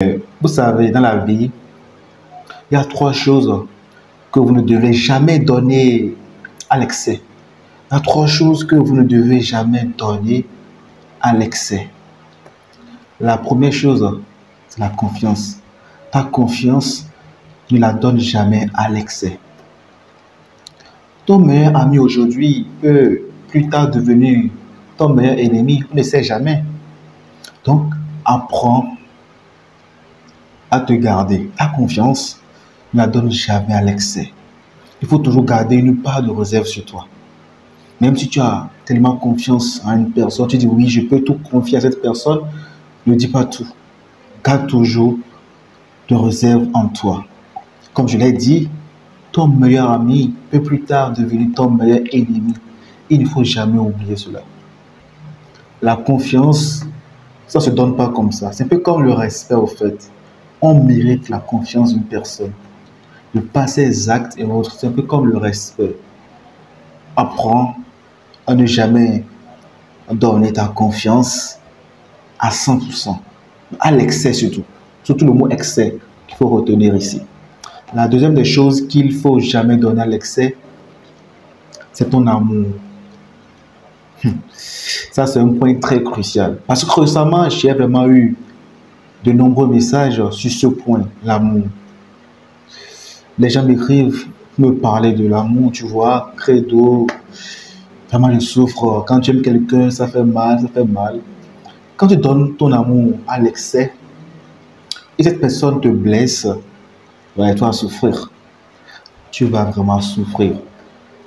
Vous savez, dans la vie, il y a trois choses que vous ne devez jamais donner à l'excès. Il y a trois choses que vous ne devez jamais donner à l'excès. La première chose, c'est la confiance. Ta confiance, ne la donne jamais à l'excès. Ton meilleur ami aujourd'hui peut plus tard devenir ton meilleur ennemi. On ne sait jamais. Donc, apprends à te garder. Ta confiance, ne la donne jamais à l'excès. Il faut toujours garder une part de réserve sur toi. Même si tu as tellement confiance en une personne, tu dis oui, je peux tout confier à cette personne, ne dis pas tout. Garde toujours de réserve en toi. Comme je l'ai dit, ton meilleur ami peut plus tard devenir ton meilleur ennemi. Il ne faut jamais oublier cela. La confiance, ça ne se donne pas comme ça. C'est un peu comme le respect au fait. On mérite la confiance d'une personne. De par ses actes et autres, c'est un peu comme le respect. Apprends à ne jamais donner ta confiance à 100%. À l'excès surtout. Surtout le mot excès qu'il faut retenir ici. La deuxième des choses qu'il ne faut jamais donner à l'excès, c'est ton amour. Ça, c'est un point très crucial. Parce que récemment, j'ai vraiment eu de nombreux messages sur ce point, l'amour. Les gens m'écrivent, me parler de l'amour, tu vois, credo, vraiment je souffre. Quand tu aimes quelqu'un, ça fait mal, ça fait mal. Quand tu donnes ton amour à l'excès, et cette personne te blesse, ouais, tu vas souffrir. Tu vas vraiment souffrir.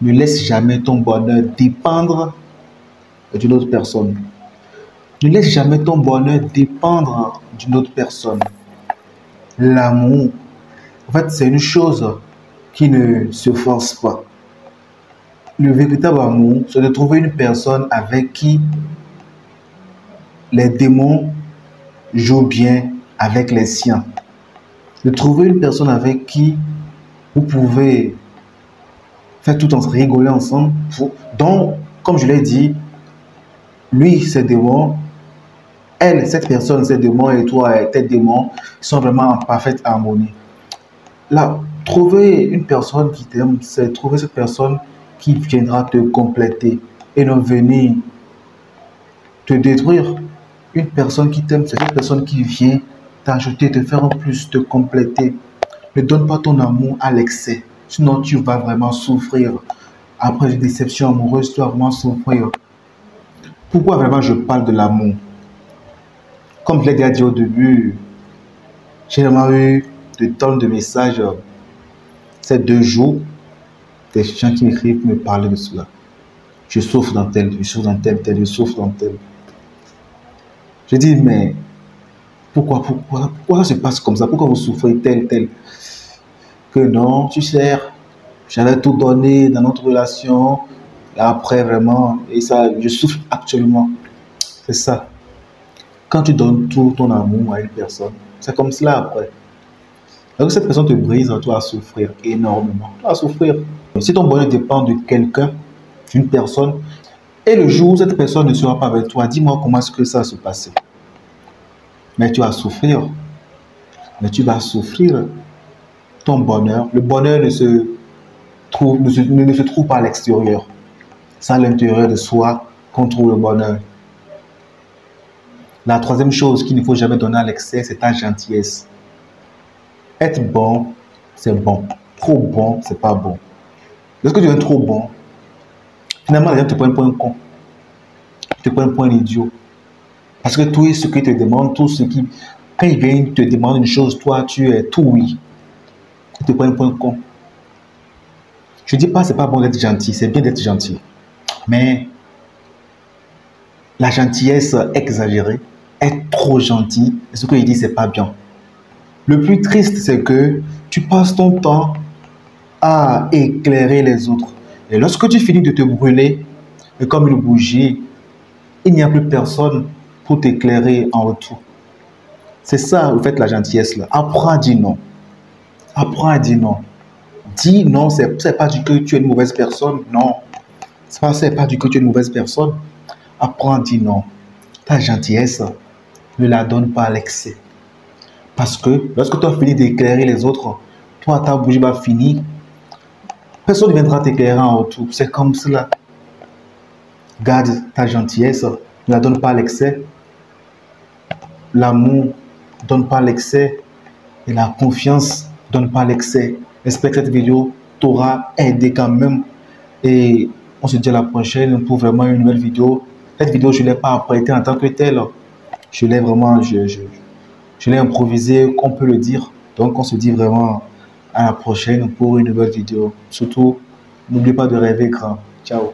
Ne laisse jamais ton bonheur dépendre d'une autre personne. Ne laisse jamais ton bonheur dépendre d'une autre personne. L'amour, en fait, c'est une chose qui ne se force pas. Le véritable amour, c'est de trouver une personne avec qui les démons jouent bien avec les siens. De trouver une personne avec qui vous pouvez faire tout en rigoler ensemble. Donc, comme je l'ai dit, lui, ses démons, elle, cette personne, ses démons et toi, tes démons, sont vraiment en parfaite harmonie. Là, trouver une personne qui t'aime, c'est trouver cette personne qui viendra te compléter et non venir te détruire. Une personne qui t'aime, c'est cette personne qui vient t'ajouter, te faire en plus, te compléter. Ne donne pas ton amour à l'excès, sinon tu vas vraiment souffrir. Après une déception amoureuse, tu vas vraiment souffrir. Pourquoi vraiment je parle de l'amour? Comme je l'ai déjà dit au début, j'ai vraiment eu de tonnes de messages ces 2 jours, des gens qui m'écrivent me parler de cela. Je souffre dans tel, je souffre dans tel, je souffre dans tel. Je dis, mais pourquoi ça se passe comme ça? Pourquoi vous souffrez tel? Que non, tu sais, j'avais tout donné dans notre relation, et après vraiment, et ça, je souffre actuellement. C'est ça. Quand tu donnes tout ton amour à une personne, c'est comme cela après. Alors cette personne te brise, tu vas souffrir énormément. Tu vas souffrir. Si ton bonheur dépend de quelqu'un, d'une personne, et le jour où cette personne ne sera pas avec toi, dis-moi comment est-ce que ça va se passer. Mais tu vas souffrir. Mais tu vas souffrir. Ton bonheur, le bonheur ne se trouve pas à l'extérieur. C'est à l'intérieur de soi qu'on trouve le bonheur. La troisième chose qu'il ne faut jamais donner à l'excès, c'est ta gentillesse. Être bon, c'est bon. Trop bon, c'est pas bon. Lorsque tu es trop bon, finalement, les gens te prennent pour un con. Ils te prennent pour un idiot. Parce que tout ce qu'ils te demandent, tout ce qui... Quand ils viennent te demander une chose, toi, tu es tout oui. Ils te prennent pour un con. Je ne dis pas que c'est pas bon d'être gentil, c'est bien d'être gentil. Mais la gentillesse exagérée, être trop gentil, ce qu'il dit, c'est pas bien. Le plus triste, c'est que tu passes ton temps à éclairer les autres. Et lorsque tu finis de te brûler, et comme une bougie, il n'y a plus personne pour t'éclairer en retour. C'est ça, en fait, la gentillesse là. Apprends à dire non. Apprends à dire non. Dis non, c'est pas du que tu es une mauvaise personne. Non. C'est pas du que tu es une mauvaise personne. Apprends à dire non. Ta gentillesse, ne la donne pas à l'excès. Parce que lorsque tu as fini d'éclairer les autres, toi, ta bougie va finir. Personne ne viendra t'éclairer en retour. C'est comme cela. Garde ta gentillesse. Ne la donne pas à l'excès. L'amour, donne pas l'excès. Et la confiance, donne pas l'excès. J'espère que cette vidéo t'aura aidé quand même. Et on se dit à la prochaine pour vraiment une nouvelle vidéo. Cette vidéo, je ne l'ai pas apprêtée en tant que telle. Je l'ai vraiment, je l'ai improvisé, on peut le dire. Donc, on se dit vraiment à la prochaine pour une nouvelle vidéo. Surtout, n'oublie pas de rêver grand. Ciao.